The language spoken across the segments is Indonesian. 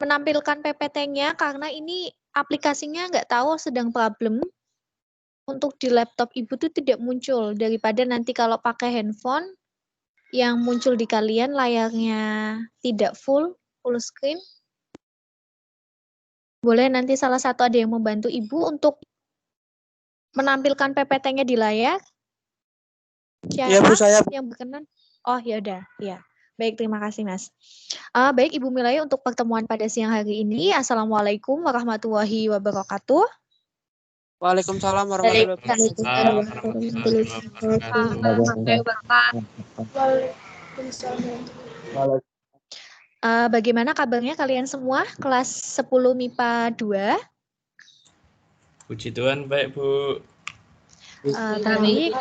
menampilkan PPT-nya karena ini aplikasinya nggak tahu sedang problem. Untuk di laptop Ibu tuh tidak muncul, daripada nanti kalau pakai handphone yang muncul di kalian layarnya tidak full screen. Boleh nanti salah satu ada yang membantu Ibu untuk menampilkan PPT-nya di layar. Siapa Iya, Bu, saya. yang berkenan? Oh, ya udah, ya. Baik, terima kasih, Mas. Baik, Ibu Milay, untuk pertemuan pada siang hari ini. Assalamualaikum warahmatullahi wabarakatuh. Waalaikumsalam warahmatullahi wabarakatuh. Bagaimana kabarnya kalian semua? Kelas 10 MIPA 2. Puji Tuhan, baik, Bu. Baik.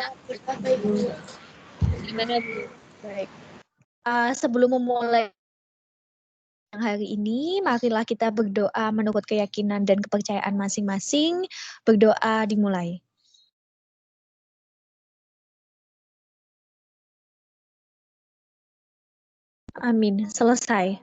Gimana, Bu? Baik. Sebelum memulai hari ini, marilah kita berdoa menurut keyakinan dan kepercayaan masing-masing. Berdoa dimulai. Amin. Selesai.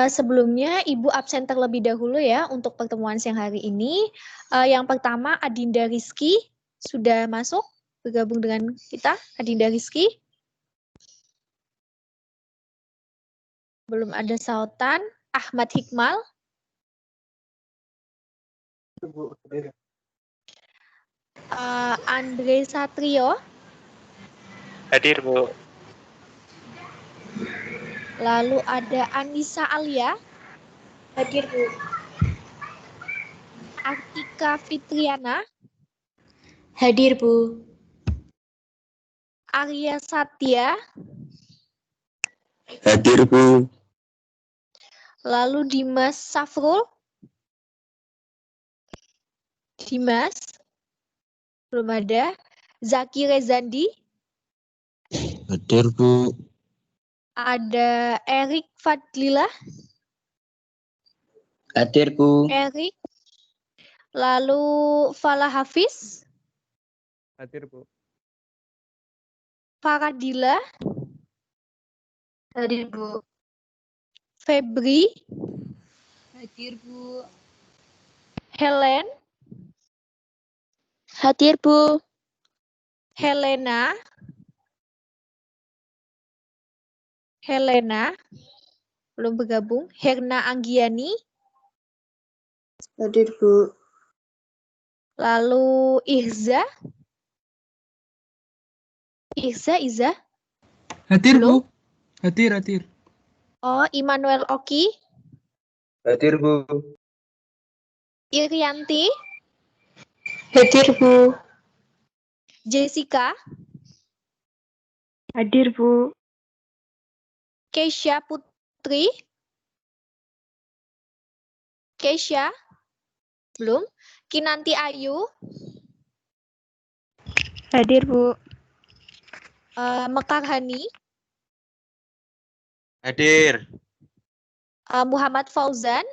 Sebelumnya, Ibu absen terlebih dahulu ya untuk pertemuan siang hari ini. Yang pertama, Adinda Rizky sudah masuk bergabung dengan kita. Adinda Rizky. Belum ada sautan. Ahmad Hikmal. Andre Satrio. Hadir, Bu. Lalu ada Anissa Alia. Hadir, Bu. Artika Fitriana. Hadir, Bu. Arya Satya. Hadir, Bu. Lalu Dimas Safrul. Dimas. Belum ada. Zaki Rezandi. Hadir, Bu. Ada Erik Fadlila. Hadir, Bu. Erik. Lalu Falah Hafiz. Hadir, Bu. Faradila. Hadir, Bu. Febri. Hadir, Bu. Helen. Hadir, Bu. Helena. Helena. Belum bergabung. Herna Anggiani. Hadir, Bu. Lalu Ihza. Iza. Hadir, Belum? Bu. Hadir. Oh, Immanuel Oki. Hadir, Bu. Irianti. Hadir, Bu. Jessica. Hadir, Bu. Keisha Putri. Keisha. Belum. Kinanti Ayu. Hadir, Bu. Mekar Hani. Hadir. Muhammad Fauzan.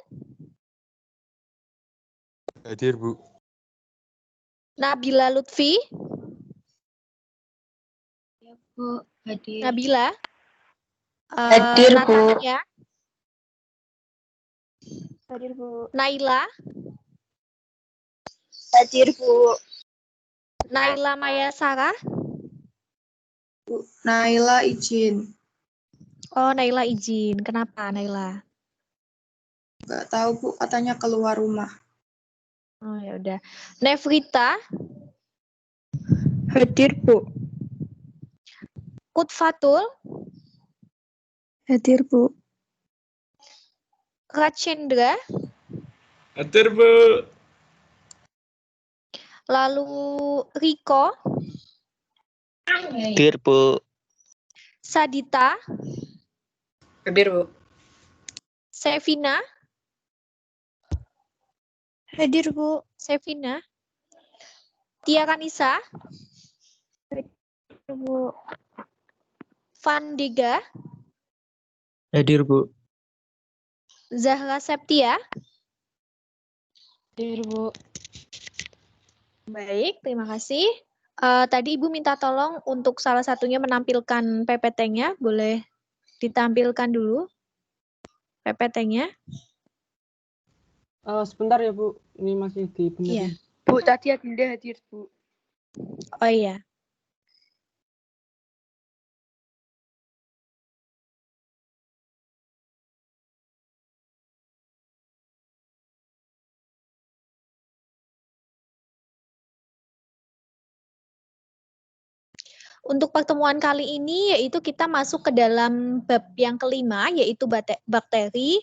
Hadir, Bu. Nabila Lutfi. Bu. Hadir. Nabila. Hadir, Bu. Natania. Hadir, Bu. Naila. Hadir, Bu. Naila Maya Sarah. Naila izin. Oh, Naila izin. Kenapa, Naila? Nggak tahu, Bu. Katanya keluar rumah. Oh, ya udah. Nevrita. Hadir, Bu. Kutfatul. Hadir, Bu. Rachendra. Hadir, Bu. Lalu Riko. Hadir, Bu. Sadita. Hadir, Bu. Sevina. Hadir, Bu. Sevina. Tia Kanisa. Bu. Vandega. Hadir, Bu. Zahra Septia. Hadir, Bu. Baik, terima kasih. Tadi Ibu minta tolong untuk salah satunya menampilkan PPT-nya. Boleh ditampilkan dulu. PPT-nya? Sebentar ya Bu, ini masih dibenerin. Iya. Bu, tadi Adinda hadir, Bu. Oh iya. Untuk pertemuan kali ini yaitu kita masuk ke dalam bab yang kelima yaitu bakteri,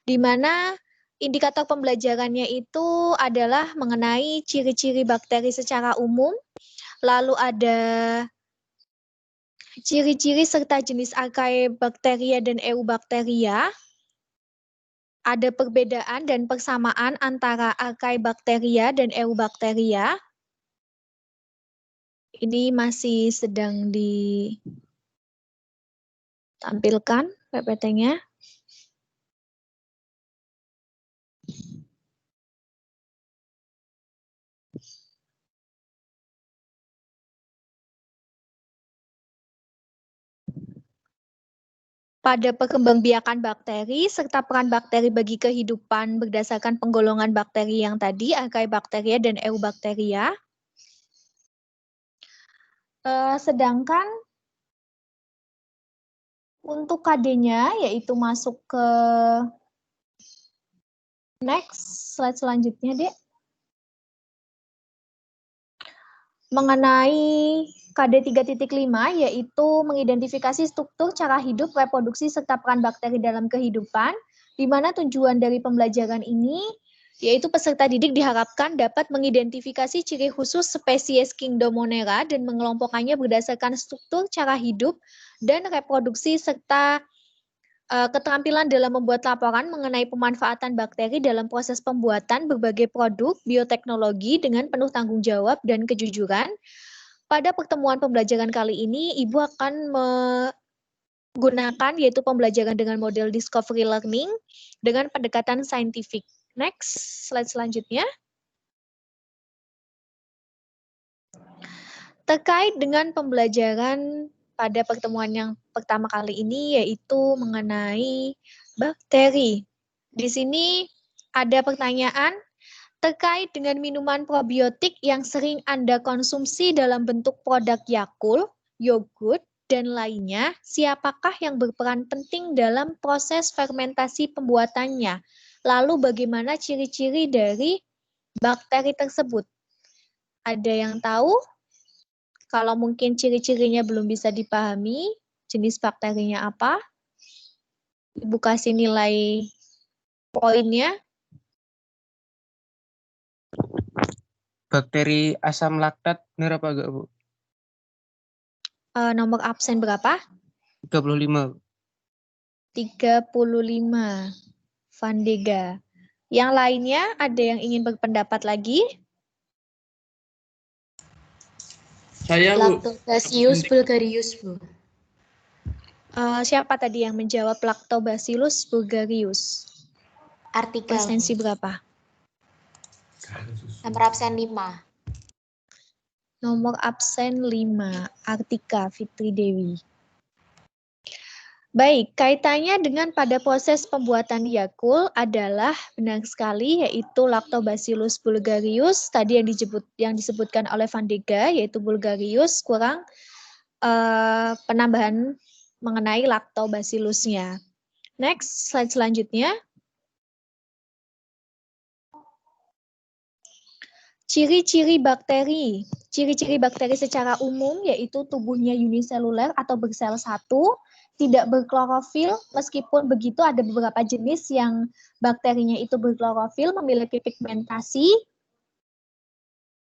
di mana indikator pembelajarannya itu adalah mengenai ciri-ciri bakteri secara umum, lalu ada ciri-ciri serta jenis Archaebacteria dan Eubacteria, ada perbedaan dan persamaan antara Archaebacteria dan Eubacteria. Ini masih sedang ditampilkan PPT-nya. Pada perkembangbiakan bakteri serta peran bakteri bagi kehidupan berdasarkan penggolongan bakteri yang tadi, Archaebacteria dan Eubacteria. Sedangkan untuk KD-nya yaitu masuk ke next slide selanjutnya, Dek. Mengenai KD 3.5 yaitu mengidentifikasi struktur, cara hidup, reproduksi serta peran bakteri dalam kehidupan, di mana tujuan dari pembelajaran ini yaitu peserta didik diharapkan dapat mengidentifikasi ciri khusus spesies Kingdomonera dan mengelompokkannya berdasarkan struktur, cara hidup, dan reproduksi serta keterampilan dalam membuat laporan mengenai pemanfaatan bakteri dalam proses pembuatan berbagai produk bioteknologi dengan penuh tanggung jawab dan kejujuran. Pada pertemuan pembelajaran kali ini, Ibu akan menggunakan yaitu pembelajaran dengan model discovery learning dengan pendekatan saintifik. Next, slide selanjutnya. Terkait dengan pembelajaran pada pertemuan yang pertama kali ini yaitu mengenai bakteri. Di sini ada pertanyaan terkait dengan minuman probiotik yang sering Anda konsumsi dalam bentuk produk Yakult, yogurt, dan lainnya, siapakah yang berperan penting dalam proses fermentasi pembuatannya? Lalu bagaimana ciri-ciri dari bakteri tersebut? Ada yang tahu? Kalau mungkin ciri-cirinya belum bisa dipahami, jenis bakterinya apa? Ibu kasih nilai poinnya. Bakteri asam laktat benar apa enggak, Bu? Nomor absen berapa? 35. 35. Vandega. Yang lainnya ada yang ingin berpendapat lagi? Saya, Bu. Lactobacillus bulgarius, Bu. Siapa tadi yang menjawab Lactobacillus bulgarius? Artikel. Persensi berapa? Nomor absen 5. Nomor absen 5. Artika Fitri Dewi. Baik, kaitannya dengan pada proses pembuatan Yakult adalah benar sekali yaitu Lactobacillus bulgarius tadi yang disebutkan oleh Vandega yaitu bulgarius kurang penambahan mengenai Lactobacillusnya. Next, slide selanjutnya. Ciri-ciri bakteri. Ciri-ciri bakteri secara umum yaitu tubuhnya uniseluler atau bersel satu, tidak berklorofil, meskipun begitu ada beberapa jenis yang bakterinya itu berklorofil, memiliki pigmentasi,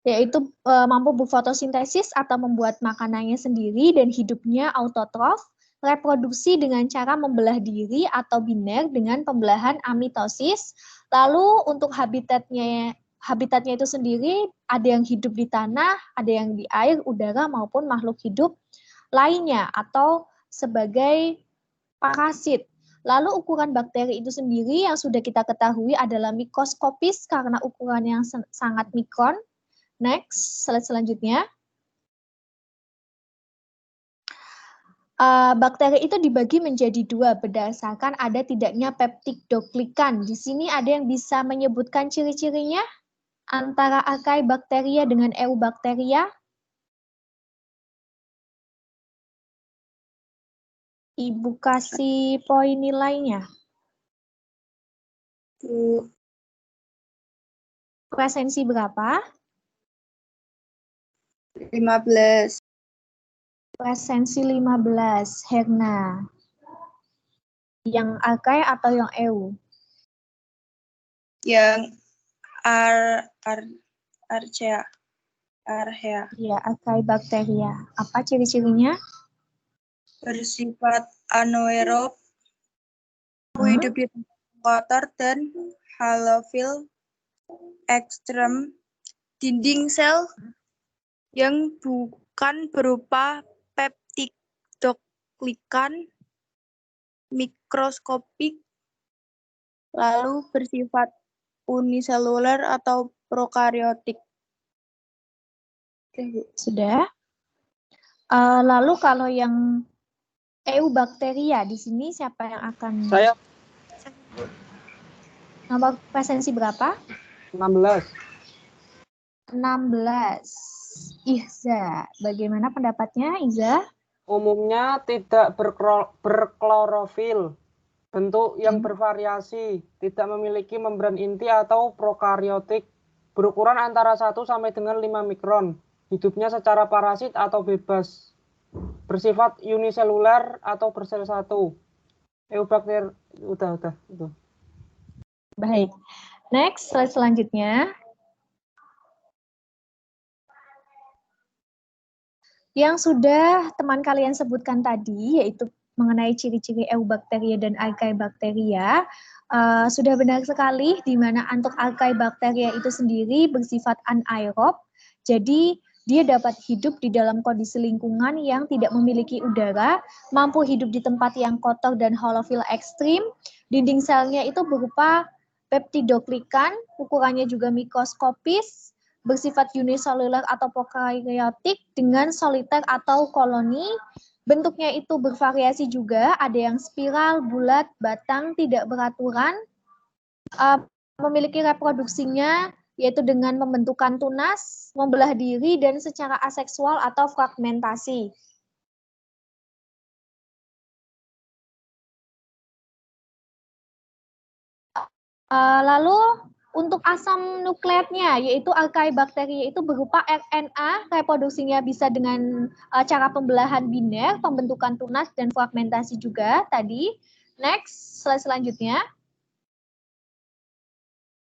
yaitu mampu berfotosintesis atau membuat makanannya sendiri dan hidupnya autotrof, reproduksi dengan cara membelah diri atau biner dengan pembelahan amitosis. Lalu untuk habitatnya itu sendiri ada yang hidup di tanah, ada yang di air, udara maupun makhluk hidup lainnya atau sebagai parasit. Lalu ukuran bakteri itu sendiri yang sudah kita ketahui adalah mikroskopis karena ukuran yang sangat mikron. Next, slide selanjutnya. Bakteri itu dibagi menjadi dua berdasarkan ada tidaknya peptidoglikan. Di sini ada yang bisa menyebutkan ciri-cirinya antara Archaebacteria dengan Eubacteria? Ibu kasih poin nilainya. Bu, Presensi berapa? 15. Presensi 15. Herna. Yang Archaea atau yang EU? Yang Archaea. Ya, Archaebacteria. Apa ciri-cirinya? Bersifat anaerob, hidup di tempat kotor dan halofil ekstrem, dinding sel yang bukan berupa peptidoglikan mikroskopik, lalu bersifat uniseluler atau prokariotik. Oke, Bu. Sudah. Lalu kalau yang Eubacteria, di sini siapa yang akan... Saya Nomor presensi berapa? 16. 16. Iza, bagaimana pendapatnya, Iza? Umumnya tidak berklorofil. Bentuk yang bervariasi, tidak memiliki membran inti atau prokariotik. Berukuran antara 1 sampai dengan 5 mikron. Hidupnya secara parasit atau bebas. Bersifat uniseluler atau bersel satu. Eubacter udah itu. Baik. Next, slide selanjutnya. Yang sudah teman kalian sebutkan tadi, yaitu mengenai ciri-ciri Eubacteria dan Archaebacteria, sudah benar sekali, di mana untuk Archaebacteria itu sendiri bersifat anaerob, jadi dia dapat hidup di dalam kondisi lingkungan yang tidak memiliki udara, mampu hidup di tempat yang kotor dan holofil ekstrim, dinding selnya itu berupa peptidoglikan, ukurannya juga mikroskopis, bersifat uniseluler atau prokariotik dengan soliter atau koloni. Bentuknya itu bervariasi juga, ada yang spiral, bulat, batang, tidak beraturan. Memiliki reproduksinya yaitu dengan membentukan tunas, membelah diri, dan secara aseksual atau fragmentasi. Lalu untuk asam nukleatnya, yaitu Archaebacteria itu berupa RNA, reproduksinya bisa dengan cara pembelahan biner, pembentukan tunas, dan fragmentasi juga tadi. Next, slide selanjutnya.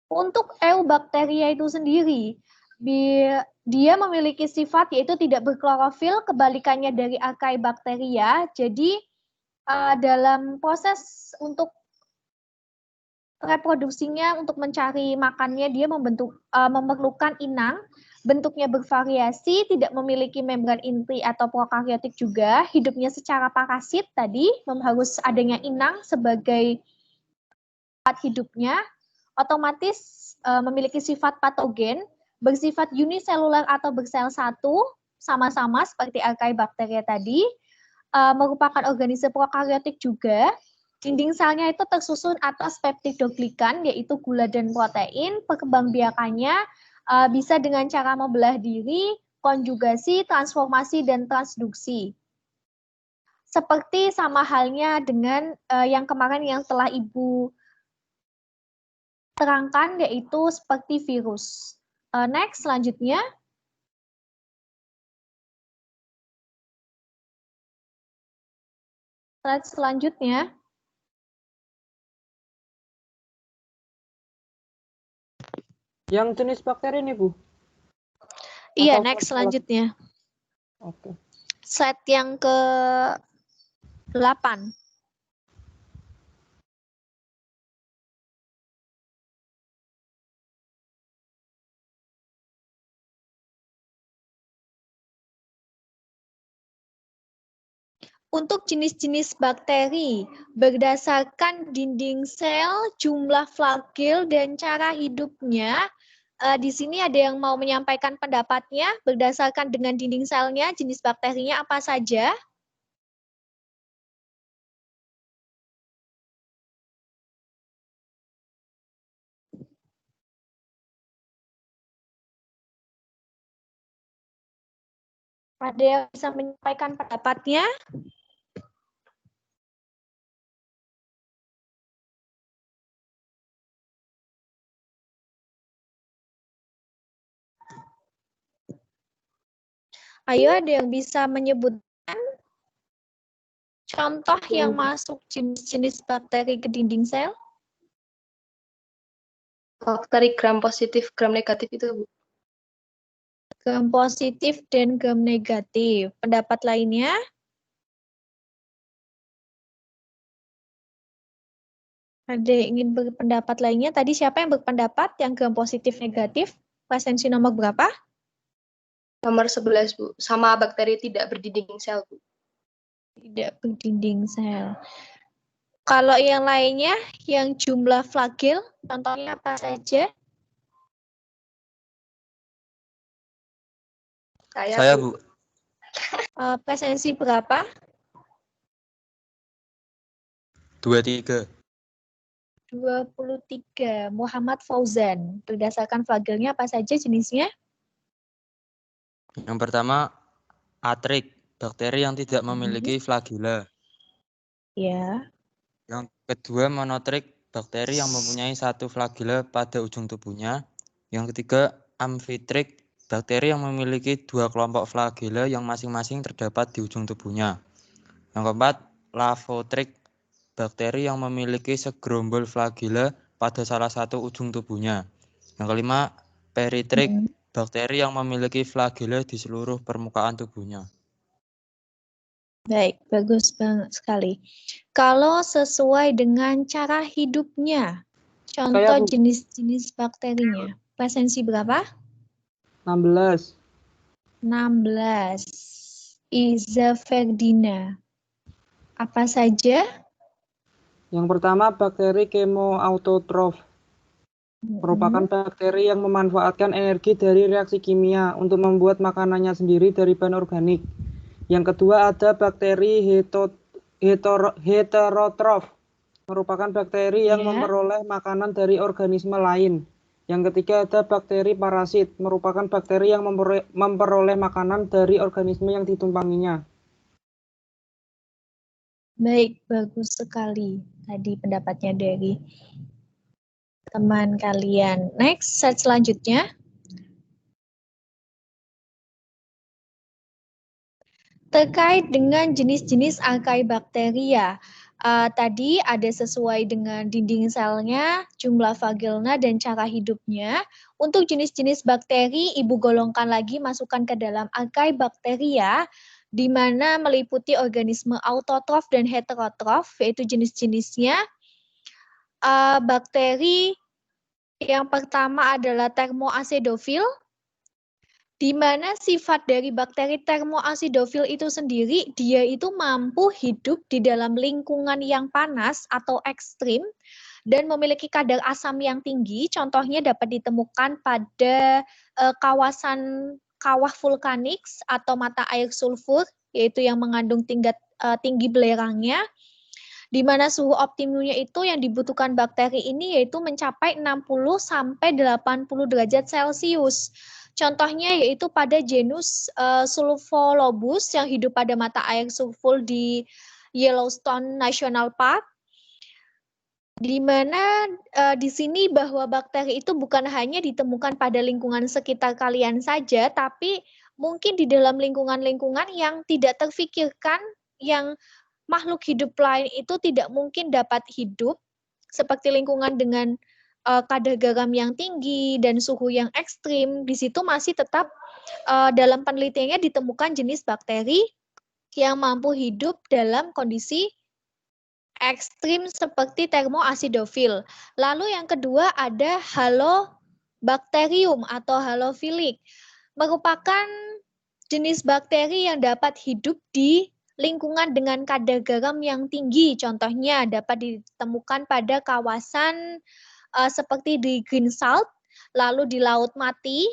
Untuk Eubacteria itu sendiri, dia memiliki sifat yaitu tidak berklorofil, kebalikannya dari Archaebacteria. Jadi dalam proses untuk reproduksinya untuk mencari makannya dia memerlukan inang, bentuknya bervariasi, tidak memiliki membran inti atau prokariotik juga, hidupnya secara parasit tadi, harus adanya inang sebagai tempat hidupnya, otomatis memiliki sifat patogen, bersifat uniseluler atau bersel satu, sama-sama seperti Archaebacteria tadi, merupakan organisme prokariotik juga. Dinding selnya itu tersusun atas peptidoglikan, yaitu gula dan protein. Perkembangbiakannya bisa dengan cara membelah diri, konjugasi, transformasi, dan transduksi. Seperti sama halnya dengan yang kemarin yang telah Ibu terangkan, yaitu seperti virus. Next, selanjutnya. Slide selanjutnya. Yang jenis bakteri ini, Bu? Iya, Atau next selanjutnya. Oke. Slide yang ke-8. Untuk jenis-jenis bakteri, berdasarkan dinding sel, jumlah flagel, dan cara hidupnya, di sini ada yang mau menyampaikan pendapatnya berdasarkan dengan dinding selnya, jenis bakterinya apa saja? Ada yang bisa menyampaikan pendapatnya? Ayo, ada yang bisa menyebutkan contoh yang masuk jenis-jenis bakteri ke dinding sel? Bakteri gram positif, gram negatif itu, Bu. Gram positif dan gram negatif. Pendapat lainnya? Ada yang ingin berpendapat lainnya? Tadi siapa yang berpendapat yang gram positif negatif? Presensi nomor berapa? Nomor 11, Bu. Sama bakteri tidak berdinding sel, Bu. Tidak berdinding sel. Kalau yang lainnya, yang jumlah flagel, contohnya apa saja? Saya, Bu. Presensi berapa? 23. 23. Muhammad Fauzan. Berdasarkan flagelnya apa saja jenisnya? Yang pertama, atrik, bakteri yang tidak memiliki flagela. Ya. Yang kedua, monotrik, bakteri yang mempunyai satu flagela pada ujung tubuhnya. Yang ketiga, amfitrik, bakteri yang memiliki dua kelompok flagela yang masing-masing terdapat di ujung tubuhnya. Yang keempat, lavotrik, bakteri yang memiliki segerombol flagela pada salah satu ujung tubuhnya. Yang kelima, peritrik, bakteri yang memiliki flagela di seluruh permukaan tubuhnya. Baik, bagus banget sekali. Kalau sesuai dengan cara hidupnya, contoh jenis-jenis bakterinya. Presensi berapa? 16. 16. Iza Ferdina. Apa saja? Yang pertama, bakteri kemoautotrof. Merupakan bakteri yang memanfaatkan energi dari reaksi kimia untuk membuat makanannya sendiri dari bahan organik. Yang kedua ada bakteri heterotrof. Merupakan bakteri yang memperoleh makanan dari organisme lain. Yang ketiga ada bakteri parasit. Merupakan bakteri yang memperoleh makanan dari organisme yang ditumpanginya. Baik, bagus sekali tadi pendapatnya dari teman kalian. Next, slide selanjutnya. Terkait dengan jenis-jenis Archaebacteria, tadi ada sesuai dengan dinding selnya, jumlah flagelna, dan cara hidupnya. Untuk jenis-jenis bakteri, Ibu golongkan lagi, masukkan ke dalam Archaebacteria, di mana meliputi organisme autotrof dan heterotrof, yaitu jenis-jenisnya. Bakteri yang pertama adalah thermoacidofil, di mana sifat dari bakteri thermoacidofil itu sendiri, dia itu mampu hidup di dalam lingkungan yang panas atau ekstrim dan memiliki kadar asam yang tinggi. Contohnya dapat ditemukan pada kawasan kawah vulkanik atau mata air sulfur, yaitu yang mengandung tinggi belerangnya, di mana suhu optimumnya itu yang dibutuhkan bakteri ini yaitu mencapai 60-80 derajat Celcius. Contohnya yaitu pada genus Sulfolobus yang hidup pada mata air sulfur di Yellowstone National Park, di mana di sini bahwa bakteri itu bukan hanya ditemukan pada lingkungan sekitar kalian saja, tapi mungkin di dalam lingkungan-lingkungan yang tidak terfikirkan, yang makhluk hidup lain itu tidak mungkin dapat hidup, seperti lingkungan dengan kadar garam yang tinggi dan suhu yang ekstrim. Di situ masih tetap dalam penelitiannya ditemukan jenis bakteri yang mampu hidup dalam kondisi ekstrim seperti thermoacidofil. Lalu yang kedua ada Halobacterium atau halofilik, merupakan jenis bakteri yang dapat hidup di lingkungan dengan kadar garam yang tinggi. Contohnya dapat ditemukan pada kawasan seperti di green salt, lalu di laut mati,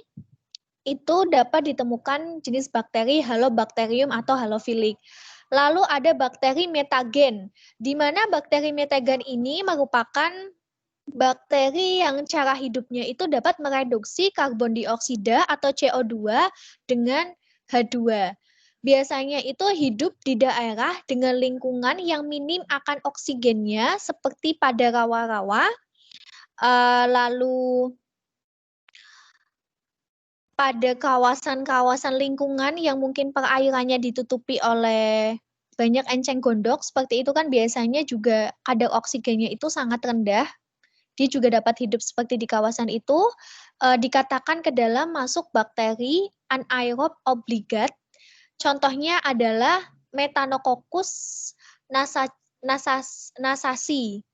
itu dapat ditemukan jenis bakteri Halobacterium atau halofilik. Lalu ada bakteri metagen, di mana bakteri metagen ini merupakan bakteri yang cara hidupnya itu dapat mereduksi karbon dioksida atau CO2 dengan H2. biasanya itu hidup di daerah dengan lingkungan yang minim akan oksigennya seperti pada rawa-rawa, lalu pada kawasan-kawasan lingkungan yang mungkin perairannya ditutupi oleh banyak enceng gondok, seperti itu kan biasanya juga kadar oksigennya itu sangat rendah. Dia juga dapat hidup seperti di kawasan itu, dikatakan ke dalam masuk bakteri anaerob obligat. Contohnya adalah Methanococcus nasasi.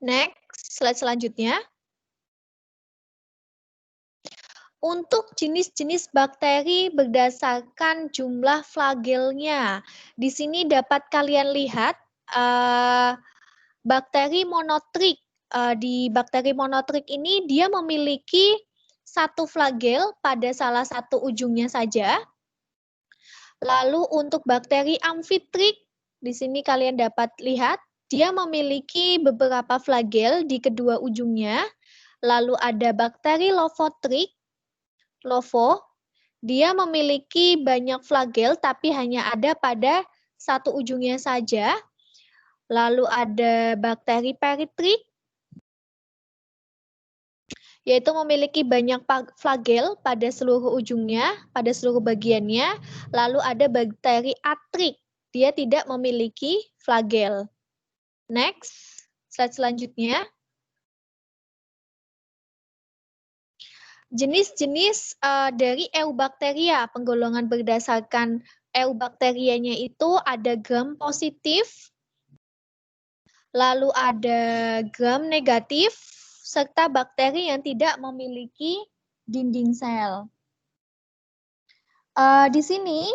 Next, slide selanjutnya. Untuk jenis-jenis bakteri berdasarkan jumlah flagelnya. Di sini dapat kalian lihat bakteri monotrik. Di bakteri monotrik ini dia memiliki satu flagel pada salah satu ujungnya saja. Lalu untuk bakteri amfitrik, di sini kalian dapat lihat, dia memiliki beberapa flagel di kedua ujungnya. Lalu ada bakteri lofotrik, LOFO, dia memiliki banyak flagel tapi hanya ada pada satu ujungnya saja. Lalu ada bakteri peritrik, yaitu memiliki banyak flagel pada seluruh ujungnya, pada seluruh bagiannya. Lalu ada bakteri atrik, dia tidak memiliki flagel. Next, slide selanjutnya. Jenis-jenis dari Eubacteria, penggolongan berdasarkan Eubacterianya itu ada gram positif, lalu ada gram negatif, serta bakteri yang tidak memiliki dinding sel. Di sini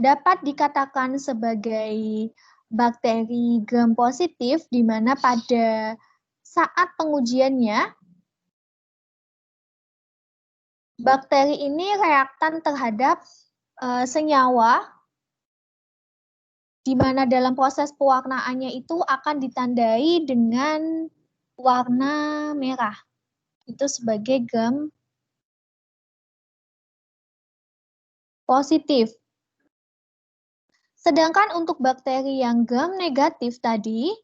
dapat dikatakan sebagai bakteri gram positif, di mana pada saat pengujiannya, bakteri ini reaktan terhadap senyawa, di mana dalam proses pewarnaannya itu akan ditandai dengan warna merah. Itu sebagai gram positif. Sedangkan untuk bakteri yang gram negatif tadi,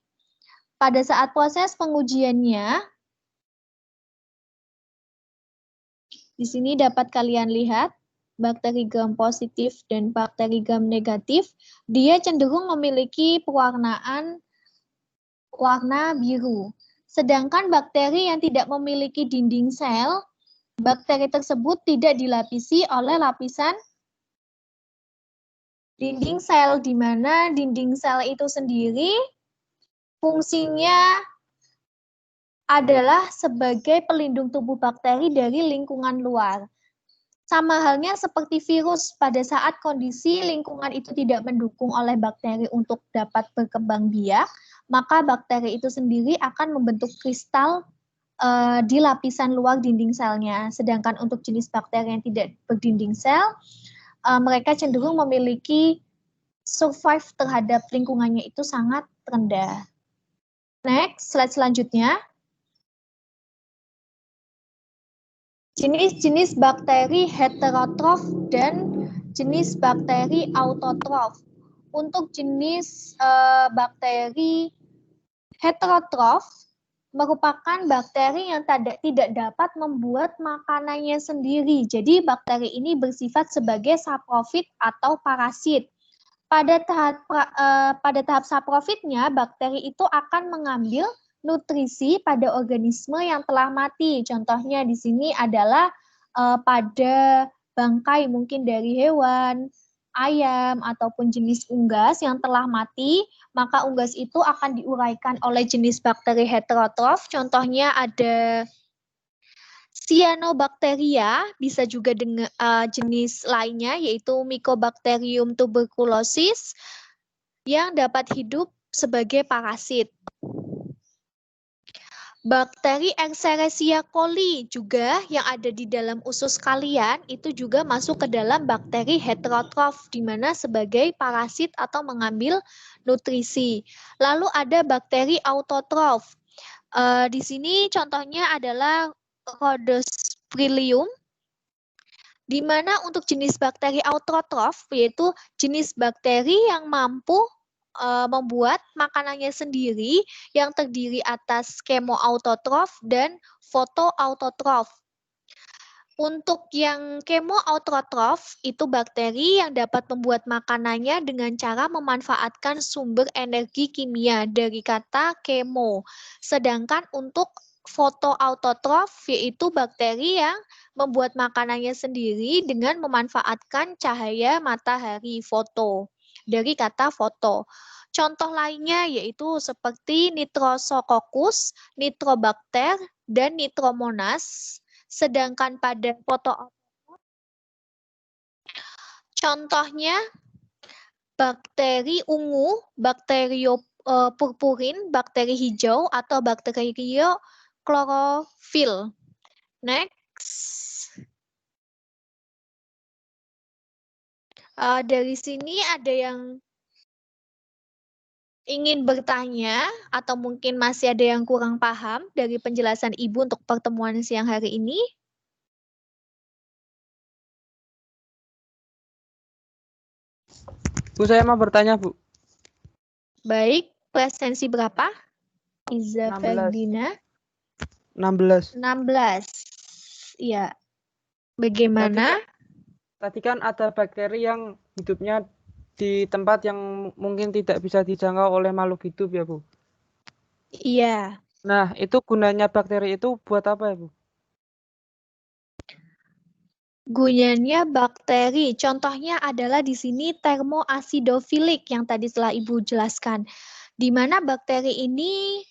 pada saat proses pengujiannya, di sini dapat kalian lihat, bakteri gram positif dan bakteri gram negatif, dia cenderung memiliki pewarnaan warna biru. Sedangkan bakteri yang tidak memiliki dinding sel, bakteri tersebut tidak dilapisi oleh lapisan dinding sel, di mana dinding sel itu sendiri fungsinya adalah sebagai pelindung tubuh bakteri dari lingkungan luar. Sama halnya seperti virus, pada saat kondisi lingkungan itu tidak mendukung oleh bakteri untuk dapat berkembang biak, maka bakteri itu sendiri akan membentuk kristal di lapisan luar dinding selnya. Sedangkan untuk jenis bakteri yang tidak berdinding sel, mereka cenderung memiliki survive terhadap lingkungannya itu sangat rendah. Next, slide selanjutnya. Jenis-jenis bakteri heterotrof dan jenis bakteri autotrof. Untuk jenis bakteri heterotrof merupakan bakteri yang tidak dapat membuat makanannya sendiri. Jadi bakteri ini bersifat sebagai saprofit atau parasit. Pada tahap saprofitnya, bakteri itu akan mengambil nutrisi pada organisme yang telah mati. Contohnya di sini adalah pada bangkai mungkin dari hewan, ayam, ataupun jenis unggas yang telah mati, maka unggas itu akan diuraikan oleh jenis bakteri heterotrof. Contohnya ada Cyanobacteria, bisa juga dengan jenis lainnya yaitu Mycobacterium tuberculosis yang dapat hidup sebagai parasit. Bakteri Escherichia coli juga yang ada di dalam usus kalian itu juga masuk ke dalam bakteri heterotrof, di mana sebagai parasit atau mengambil nutrisi. Lalu ada bakteri autotrof. Di sini contohnya adalah Rhodosphyrium. Di mana untuk jenis bakteri autotrof, yaitu jenis bakteri yang mampu membuat makanannya sendiri yang terdiri atas kemoautotrof dan fotoautotrof. Untuk yang kemoautotrof itu bakteri yang dapat membuat makanannya dengan cara memanfaatkan sumber energi kimia dari kata kemo. Sedangkan untuk fotoautotrof yaitu bakteri yang membuat makanannya sendiri dengan memanfaatkan cahaya matahari foto dari kata foto. Contoh lainnya yaitu seperti Nitrosococcus, Nitrobacter, dan Nitromonas. Sedangkan pada fotoautotrof, contohnya bakteri ungu, purpurin, bakteri hijau, atau bakteri klorofil. Next. Dari sini ada yang ingin bertanya atau mungkin masih ada yang kurang paham dari penjelasan Ibu untuk pertemuan siang hari ini? Bu, saya mau bertanya, Bu. Baik, presensi berapa? Iza 16. Ferdina? 16. 16. Iya. Bagaimana? Tadi kan ada bakteri yang hidupnya di tempat yang mungkin tidak bisa dijangkau oleh makhluk hidup ya, Bu? Iya. Nah, itu gunanya bakteri itu buat apa ya, Bu? Gunanya bakteri, contohnya adalah di sini termoasidofilik yang tadi telah Ibu jelaskan. Di mana bakteri ini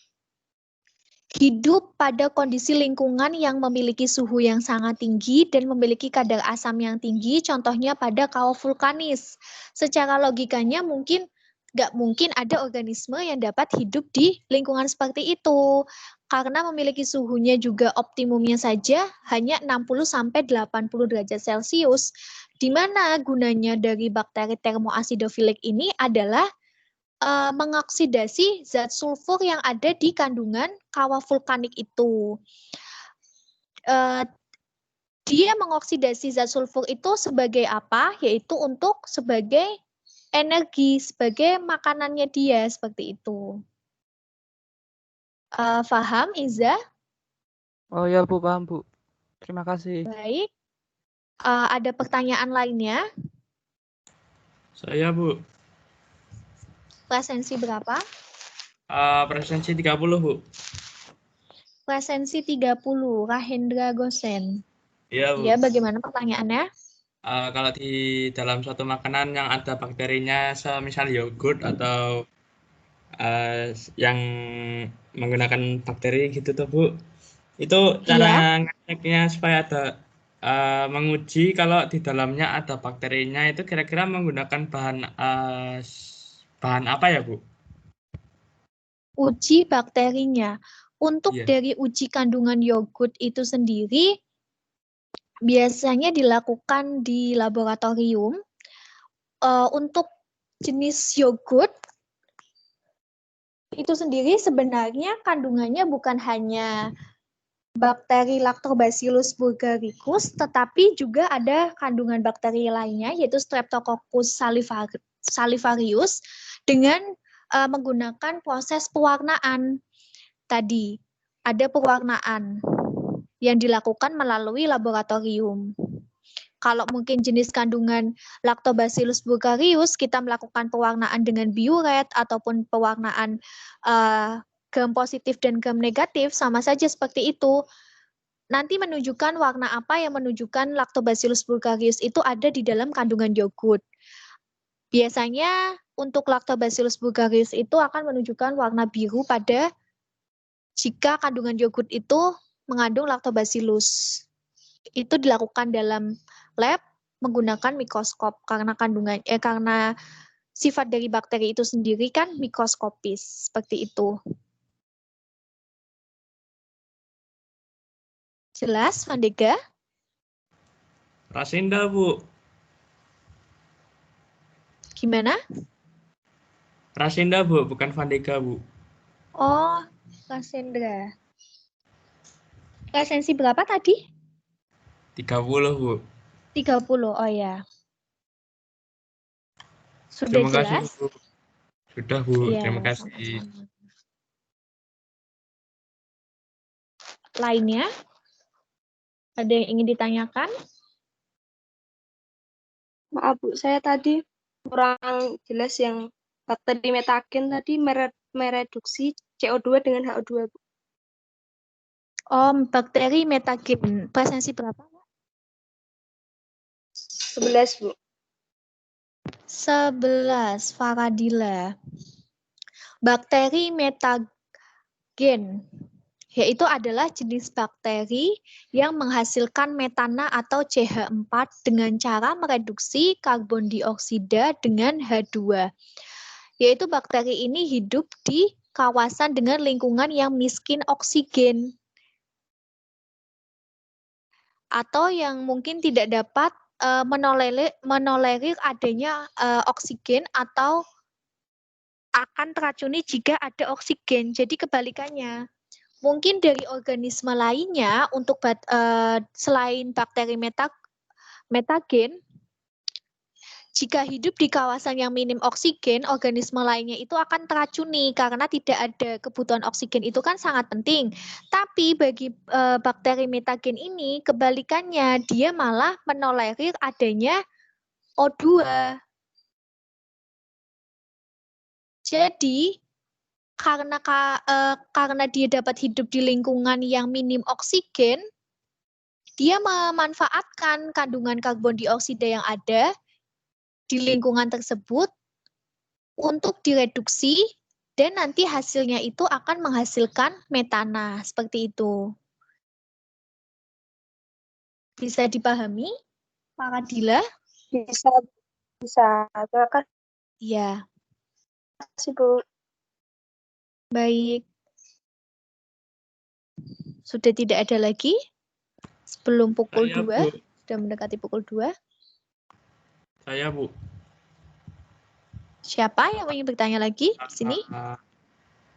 hidup pada kondisi lingkungan yang memiliki suhu yang sangat tinggi dan memiliki kadar asam yang tinggi, contohnya pada kawah vulkanis. Secara logikanya nggak mungkin ada organisme yang dapat hidup di lingkungan seperti itu. Karena memiliki suhunya juga optimumnya saja hanya 60-80 derajat Celcius. Di mana gunanya dari bakteri termoasidofilik ini adalah mengoksidasi zat sulfur yang ada di kandungan kawah vulkanik itu. Dia mengoksidasi zat sulfur itu sebagai apa? Yaitu untuk sebagai energi, sebagai makanannya dia, seperti itu. Paham, Iza? Oh ya, Bu, paham, Bu. Terima kasih. Baik. Ada pertanyaan lainnya? Saya, Bu. Presensi berapa? Presensi 30, Bu. Presensi 30, Rahendra Gosen. Iya, Bu. Ya, bagaimana pertanyaannya? Kalau di dalam suatu makanan yang ada bakterinya, semisal yogurt atau yang menggunakan bakteri gitu tuh, Bu. Itu cara ngeceknya supaya ada menguji kalau di dalamnya ada bakterinya itu kira-kira menggunakan bahan apa ya, Bu? Uji bakterinya. Untuk Iya. dari uji kandungan yogurt itu sendiri, biasanya dilakukan di laboratorium. Untuk jenis yogurt, itu sendiri sebenarnya kandungannya bukan hanya bakteri Lactobacillus bulgaricus, tetapi juga ada kandungan bakteri lainnya, yaitu Streptococcus salivarius, dengan menggunakan proses pewarnaan. Tadi ada pewarnaan yang dilakukan melalui laboratorium. Kalau mungkin jenis kandungan Lactobacillus bulgaricus, kita melakukan pewarnaan dengan biuret ataupun pewarnaan gram positif dan gram negatif, sama saja seperti itu. Nanti menunjukkan warna apa yang menunjukkan Lactobacillus bulgaricus itu ada di dalam kandungan yogurt. Biasanya untuk Lactobacillus bulgaricus itu akan menunjukkan warna biru pada jika kandungan yogurt itu mengandung lactobacillus. Itu dilakukan dalam lab menggunakan mikroskop karena karena sifat dari bakteri itu sendiri kan mikroskopis, seperti itu. Jelas, Vandega? Rasinda, Bu. Gimana? Rasinda, Bu, bukan Vandega, Bu. Oh, Rasendra. Presensi berapa tadi? 30, Bu. 30. Oh ya. Sudah Terima kasih, jelas? Bu. Sudah, Bu. Iya, Terima kasih. sama-sama. Lainnya? Ada yang ingin ditanyakan? Maaf Bu, saya tadi kurang jelas yang bakteri metagen tadi mereduksi CO2 dengan HO2 Bu. Bakteri metagen. Presensi berapa? 11 Bu. 11. Faradila. Bakteri metagen yaitu adalah jenis bakteri yang menghasilkan metana atau CH4 dengan cara mereduksi karbon dioksida dengan H2. Yaitu bakteri ini hidup di kawasan dengan lingkungan yang miskin oksigen atau yang mungkin tidak dapat menolerir adanya oksigen atau akan teracuni jika ada oksigen. Jadi kebalikannya. Mungkin dari organisme lainnya untuk selain bakteri metagen, jika hidup di kawasan yang minim oksigen, organisme lainnya itu akan teracuni karena tidak ada kebutuhan oksigen itu kan sangat penting. Tapi bagi bakteri metagen ini kebalikannya, dia malah menolerir adanya O2. Jadi karena dia dapat hidup di lingkungan yang minim oksigen, dia memanfaatkan kandungan karbon dioksida yang ada di lingkungan tersebut untuk direduksi dan nanti hasilnya itu akan menghasilkan metana, seperti itu. Bisa dipahami, Pak Adila? Bisa. Silakan. Iya. Terima kasih Bu. Baik. Sudah tidak ada lagi? Sebelum pukul 2, Bu. sudah mendekati pukul 2. Saya, Bu. Siapa yang ingin bertanya lagi di sini?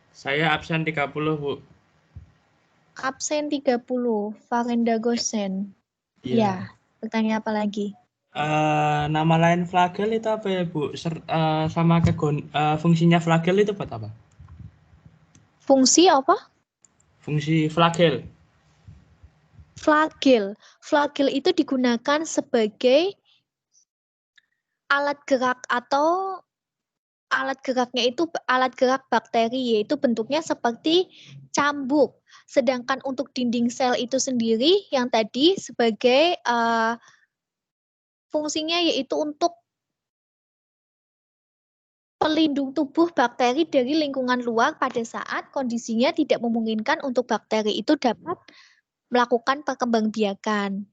Saya absen 30, Bu. Absen 30, Farenda Gosen. Ya, bertanya apa lagi? Nama lain flagel itu apa ya, Bu? Sama fungsinya flagel itu buat apa? Fungsi apa? Fungsi flagel. Flagel. Flagel itu digunakan sebagai alat gerak atau alat geraknya itu alat gerak bakteri, yaitu bentuknya seperti cambuk. Sedangkan untuk dinding sel itu sendiri yang tadi sebagai fungsinya yaitu untuk pelindung tubuh bakteri dari lingkungan luar pada saat kondisinya tidak memungkinkan untuk bakteri itu dapat melakukan perkembangbiakan.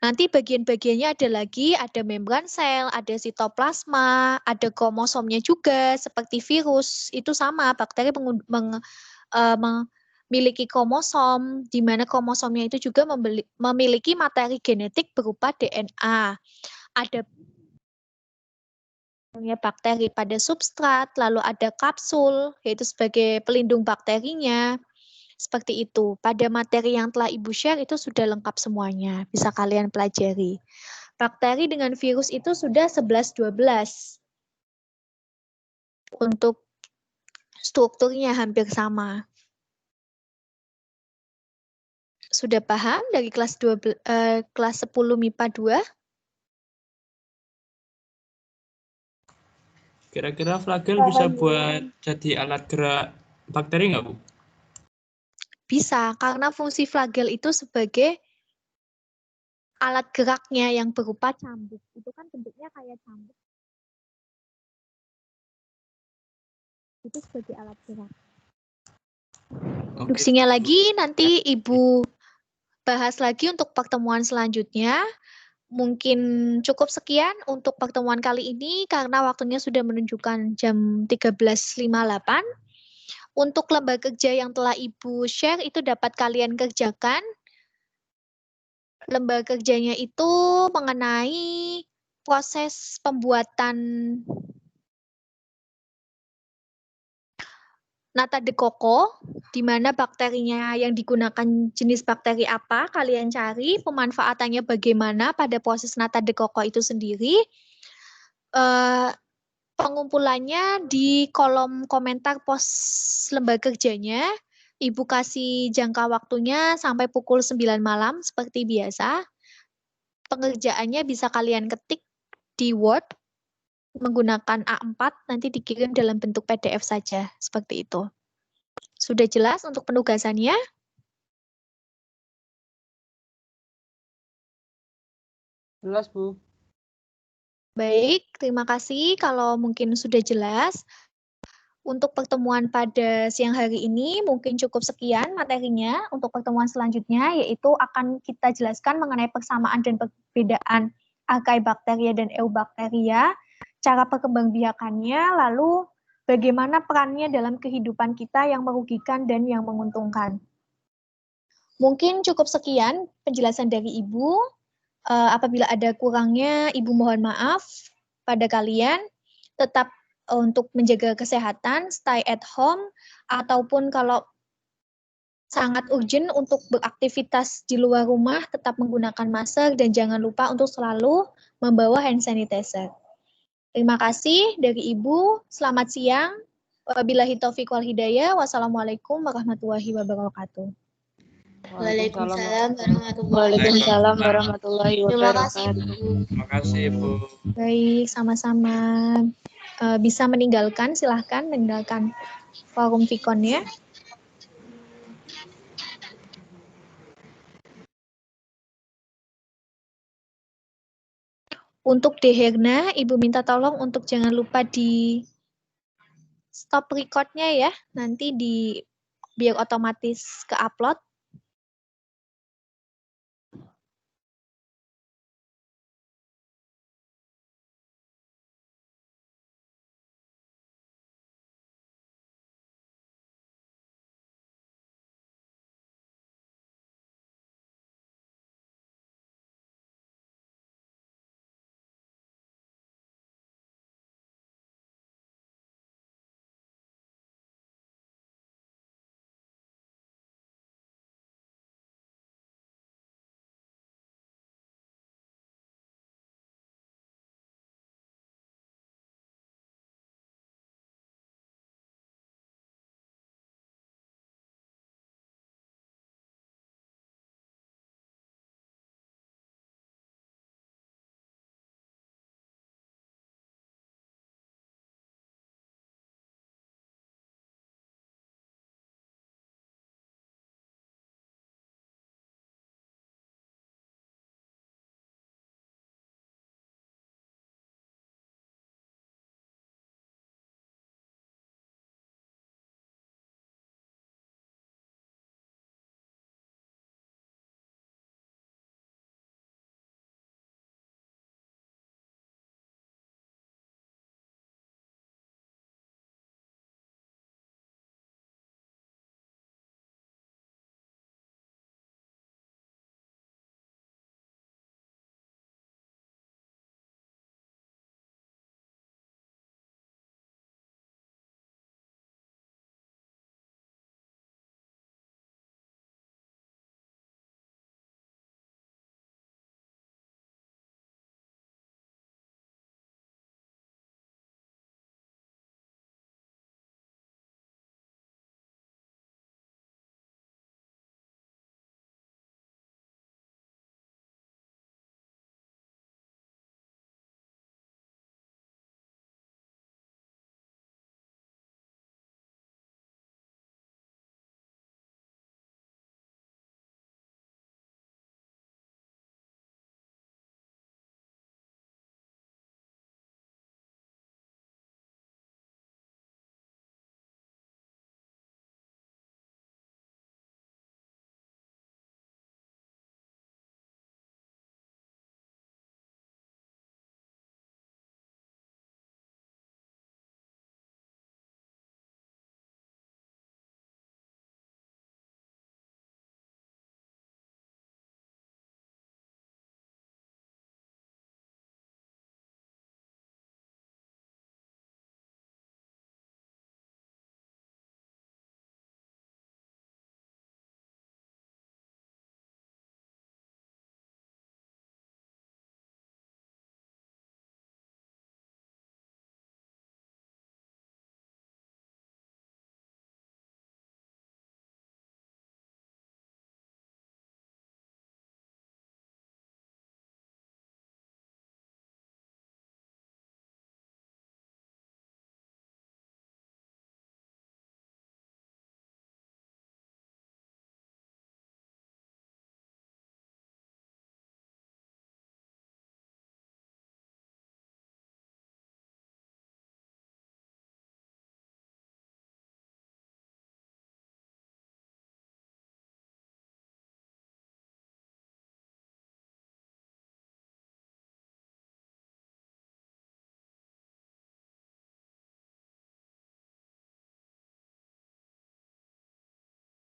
Nanti bagian-bagiannya ada lagi, ada membran sel, ada sitoplasma, ada kromosomnya juga, seperti virus. Itu sama, bakteri memiliki kromosom, di mana kromosomnya itu juga memiliki materi genetik berupa DNA. Ada bakteri pada substrat, lalu ada kapsul, yaitu sebagai pelindung bakterinya. Seperti itu. Pada materi yang telah Ibu share itu sudah lengkap semuanya. Bisa kalian pelajari. Bakteri dengan virus itu sudah 11-12. Untuk strukturnya hampir sama. Sudah paham dari kelas 10 MIPA 2? Kira-kira flagel bisa buat jadi alat gerak bakteri nggak, Bu? Bisa, karena fungsi flagel itu sebagai alat geraknya yang berupa cambuk. Itu kan bentuknya kayak cambuk. Itu sebagai alat gerak. Fungsinya lagi nanti Ibu bahas lagi untuk pertemuan selanjutnya. Mungkin cukup sekian untuk pertemuan kali ini karena waktunya sudah menunjukkan jam 13.58. Untuk lembaga kerja yang telah Ibu share itu dapat kalian kerjakan. Lembaga kerjanya itu mengenai proses pembuatan nata de coco, di mana bakterinya yang digunakan jenis bakteri apa, kalian cari, pemanfaatannya bagaimana pada proses nata de coco itu sendiri. Pengumpulannya di kolom komentar pos lembar kerjanya. Ibu kasih jangka waktunya sampai pukul 9 malam seperti biasa. Pengerjaannya bisa kalian ketik di Word menggunakan A4, nanti dikirim dalam bentuk PDF saja, seperti itu. Sudah jelas untuk penugasannya? Jelas, Bu. Baik, terima kasih kalau mungkin sudah jelas. Untuk pertemuan pada siang hari ini mungkin cukup sekian materinya. Untuk pertemuan selanjutnya yaitu akan kita jelaskan mengenai persamaan dan perbedaan Archaebacteria dan Eubacteria, cara perkembangbiakannya, lalu bagaimana perannya dalam kehidupan kita yang merugikan dan yang menguntungkan. Mungkin cukup sekian penjelasan dari Ibu. Apabila ada kurangnya, Ibu mohon maaf pada kalian. Tetap untuk menjaga kesehatan, stay at home, ataupun kalau sangat urgent untuk beraktivitas di luar rumah, tetap menggunakan masker dan jangan lupa untuk selalu membawa hand sanitizer. Terima kasih dari Ibu. Selamat siang. Wabillahi taufiq wal hidayah. Wassalamualaikum warahmatullahi wabarakatuh. Waalaikumsalam warahmatullahi wabarakatuh. Terima kasih, Bu. Baik, sama-sama. Bisa meninggalkan, silahkan meninggalkan forum Vicon ya. Untuk Deherna, Ibu minta tolong untuk jangan lupa di stop record-nya ya, nanti biar otomatis ke-upload.